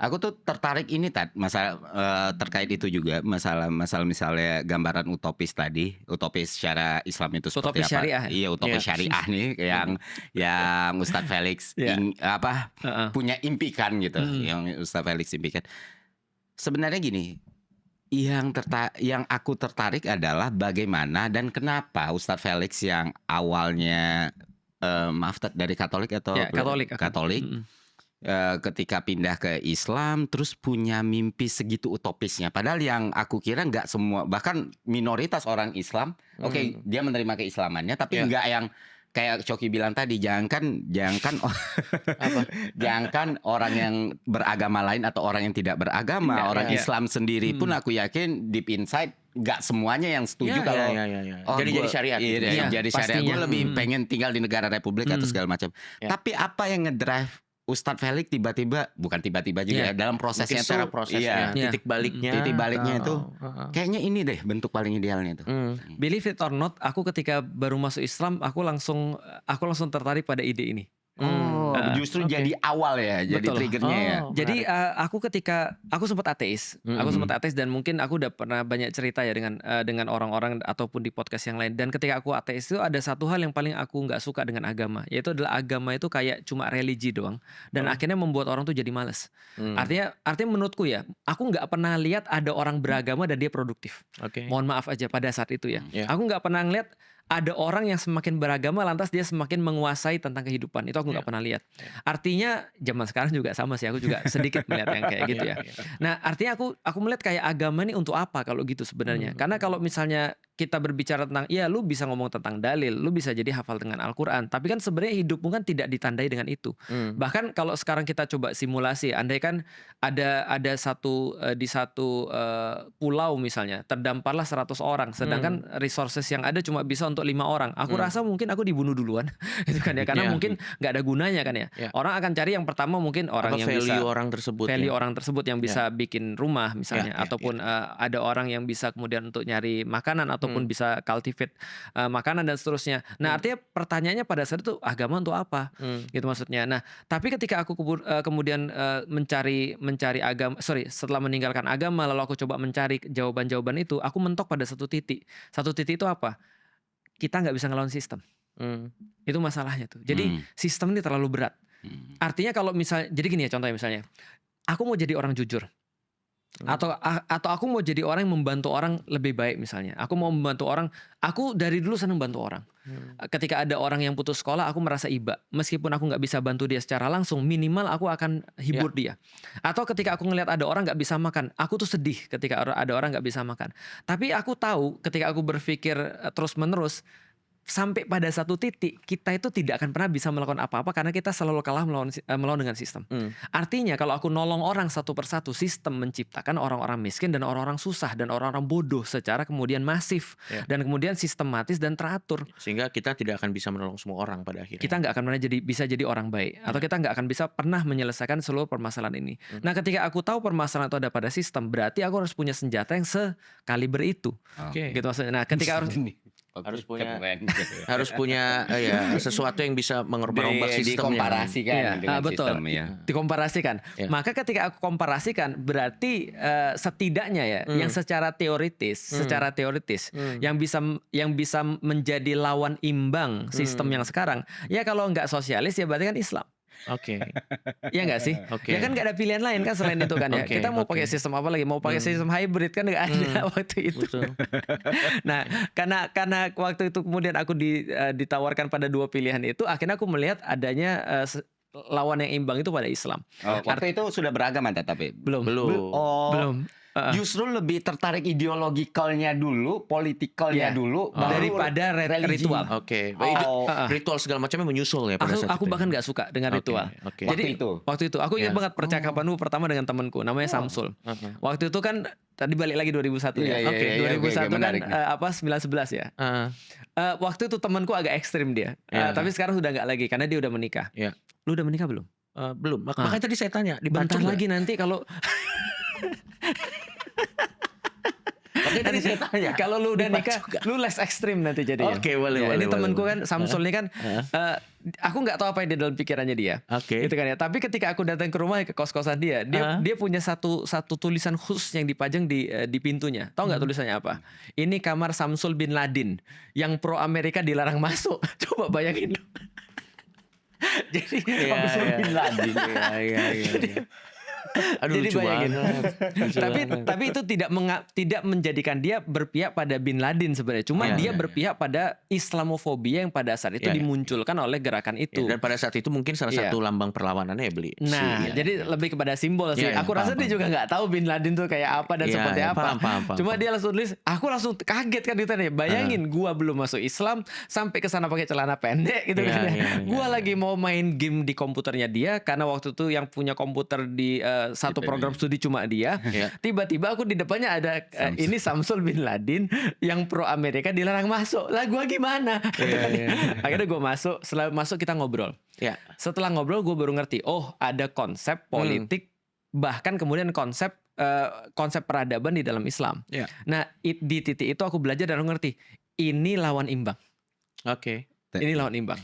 Aku tuh tertarik ini masalah terkait itu juga masalah masalah misalnya gambaran utopis tadi, utopis secara Islam itu seperti Utopis apa? syariah ya? Iya, utopis Iya. syariah nih yang Ustadz Felix Iya. Heeh. punya impikan gitu, Mhm. yang Ustadz Felix impikan. Sebenarnya gini, yang aku tertarik adalah bagaimana dan kenapa Ustadz Felix yang awalnya maaf dari Katolik atau Ya, Katolik aku. Katolik Mhm. ketika pindah ke Islam terus punya mimpi segitu utopisnya. Padahal yang aku kira nggak semua, bahkan minoritas orang Islam, oke, dia menerima keislamannya, tapi Ya. nggak yang kayak Coki bilang tadi, jangankan Apa? jangankan orang yang beragama lain atau orang yang tidak beragama, Nggak, orang ya. Islam sendiri pun aku yakin deep inside nggak semuanya yang setuju kalau Jadi syariat. Iya, Iya, jadi syariat. pastinya. Gue lebih pengen tinggal di negara republik atau segala macam. Ya. Tapi apa yang ngedrive Ustadz Felix tiba-tiba, bukan tiba-tiba juga Iya. dalam prosesnya Mungkin secara tuh, prosesnya, Iya. titik baliknya. titik baliknya itu atau- kayaknya ini deh bentuk paling idealnya itu. Believe it or not, aku ketika baru masuk Islam, aku langsung tertarik pada ide ini. Oh, justru oke. jadi awal ya, jadi Betul. triggernya ya. Oh. Jadi aku sempat ateis, dan mungkin aku udah pernah banyak cerita ya dengan orang-orang ataupun di podcast yang lain. Dan ketika aku ateis itu ada satu hal yang paling aku nggak suka dengan agama, yaitu adalah agama itu kayak cuma religi doang, dan akhirnya membuat orang tuh jadi males. Artinya menurutku ya, aku nggak pernah lihat ada orang beragama dan dia produktif. Oke. Mohon maaf aja pada saat itu ya. Ya. Aku nggak pernah ngeliat ada orang yang semakin beragama lantas dia semakin menguasai tentang kehidupan. Itu aku nggak pernah lihat. Artinya zaman sekarang juga sama sih. Aku juga sedikit melihat yang kayak gitu ya. Nah, artinya aku melihat kayak agama ini untuk apa kalau gitu sebenarnya. Karena kalau misalnya kita berbicara tentang, ya lu bisa ngomong tentang dalil, lu bisa jadi hafal dengan Al-Quran, tapi kan sebenarnya hidupmu kan tidak ditandai dengan itu. Bahkan kalau sekarang kita coba simulasi, andai kan ada di satu pulau misalnya, terdamparlah 100 orang, sedangkan resources yang ada cuma bisa untuk 5 orang. Aku rasa mungkin aku dibunuh duluan, itu kan ya, karena mungkin nggak ada gunanya kan ya. Orang akan cari yang pertama mungkin orang yang value bisa orang tersebut. orang tersebut yang bisa bikin rumah misalnya, ataupun ada orang yang bisa kemudian untuk nyari makanan ataupun bisa cultivate makanan dan seterusnya. Nah, artinya pertanyaannya pada saat itu agama untuk apa? Gitu maksudnya. Nah, tapi ketika aku kemudian mencari agama, setelah meninggalkan agama lalu aku coba mencari jawaban-jawaban itu, aku mentok pada satu titik. Satu titik itu apa? Kita nggak bisa ngelawan sistem. Itu masalahnya tuh. Jadi sistem ini terlalu berat. Artinya kalau misalnya, jadi gini ya contohnya misalnya, aku mau jadi orang jujur. Atau aku mau jadi orang yang membantu orang lebih baik misalnya. Aku mau membantu orang, aku dari dulu senang bantu orang. Ketika ada orang yang putus sekolah, aku merasa iba. Meskipun aku nggak bisa bantu dia secara langsung, minimal aku akan hibur dia. Atau ketika aku ngelihat ada orang nggak bisa makan, aku tuh sedih ketika ada orang nggak bisa makan. Tapi aku tahu ketika aku berpikir terus-menerus, sampai pada satu titik kita itu tidak akan pernah bisa melakukan apa-apa karena kita selalu kalah melawan dengan sistem. Artinya kalau aku nolong orang satu persatu, sistem menciptakan orang-orang miskin dan orang-orang susah dan orang-orang bodoh secara kemudian masif dan kemudian sistematis dan teratur. Sehingga kita tidak akan bisa menolong semua orang pada akhirnya. Kita nggak akan pernah bisa jadi orang baik, atau kita nggak akan bisa pernah menyelesaikan seluruh permasalahan ini. Nah, ketika aku tahu permasalahan itu ada pada sistem, berarti aku harus punya senjata yang sekaliber itu. Oke. Gitu maksudnya. Nah, ketika harus punya sesuatu yang bisa merombak sistemnya. Dikomparasikan dengan betul. sistem ya. Dikomparasikan. Maka ketika aku komparasikan, berarti setidaknya ya yang secara teoritis yang bisa menjadi lawan imbang sistem yang sekarang. Ya kalau nggak sosialis ya berarti kan Islam. Oke. Iya nggak sih? Ya kan nggak ada pilihan lain kan selain itu kan ya. Kita mau pakai sistem apa lagi? Mau pakai sistem hybrid kan nggak ada waktu itu. Betul. Nah, karena waktu itu kemudian aku ditawarkan pada dua pilihan itu, akhirnya aku melihat adanya lawan yang imbang itu pada Islam. Waktu itu sudah beragama tapi Belum. belum. Justru lebih tertarik ideologikalnya dulu, politikalnya dulu, baru daripada religi. ritual. Oke. Ritual segala macamnya menyusul ya pada saat Aku itu. bahkan nggak suka dengan ritual. Jadi waktu itu aku ingat banget percakapanku pertama dengan temanku namanya Samsul. Waktu itu kan tadi balik lagi 2001 ya. 2001 kan 9/11 ya. Waktu itu temanku agak ekstrim dia. Tapi sekarang sudah nggak lagi karena dia udah menikah. Lu udah menikah belum? Belum. Makanya tadi saya tanya, bentar lagi nanti kalau Makanya tadi saya tanya. Kalau lu udah nikah, lu less ekstrim nanti jadinya. Oke, boleh, Ya, boleh, ini boleh, temanku boleh. kan Samsul ini kan aku nggak tahu apa yang di dalam pikirannya dia. Oke. Gitu kan ya. Tapi ketika aku datang ke rumah ke kos-kosan dia punya satu tulisan khusus yang dipajang di pintunya. Tahu nggak tulisannya apa? Ini kamar Samsul bin Ladin yang pro Amerika dilarang masuk. Coba bayangin. Jadi Samsul bin Ladin. Iya. Aduh, Jadi lucu bayangin. banget. Lucu banget. Tapi itu tidak menjadikan dia berpihak pada bin Laden sebenarnya. Cuma dia berpihak pada Islamofobia yang pada saat itu dimunculkan oleh gerakan itu. Dan pada saat itu mungkin salah satu lambang perlawanannya ya beli. Nah, jadi lebih kepada simbol sih. Aku rasa dia juga nggak tahu bin Laden tuh kayak apa dan seperti apa. Cuma dia langsung tulis, aku langsung kaget kan ditanya. Bayangin gua belum masuk Islam sampai ke sana pakai celana pendek gitu kan. Gua lagi mau main game di komputernya dia karena waktu itu yang punya komputer di satu program studi cuma dia. Tiba-tiba aku di depannya ada ini Samsul bin Ladin yang pro Amerika dilarang masuk. Lah gua gimana? Akhirnya gue masuk. Setelah masuk kita ngobrol. Setelah ngobrol gue baru ngerti. Oh, ada konsep politik bahkan kemudian konsep peradaban di dalam Islam. Nah, di titik itu aku belajar dan aku ngerti ini lawan imbang. Oke. Ini lawan imbang.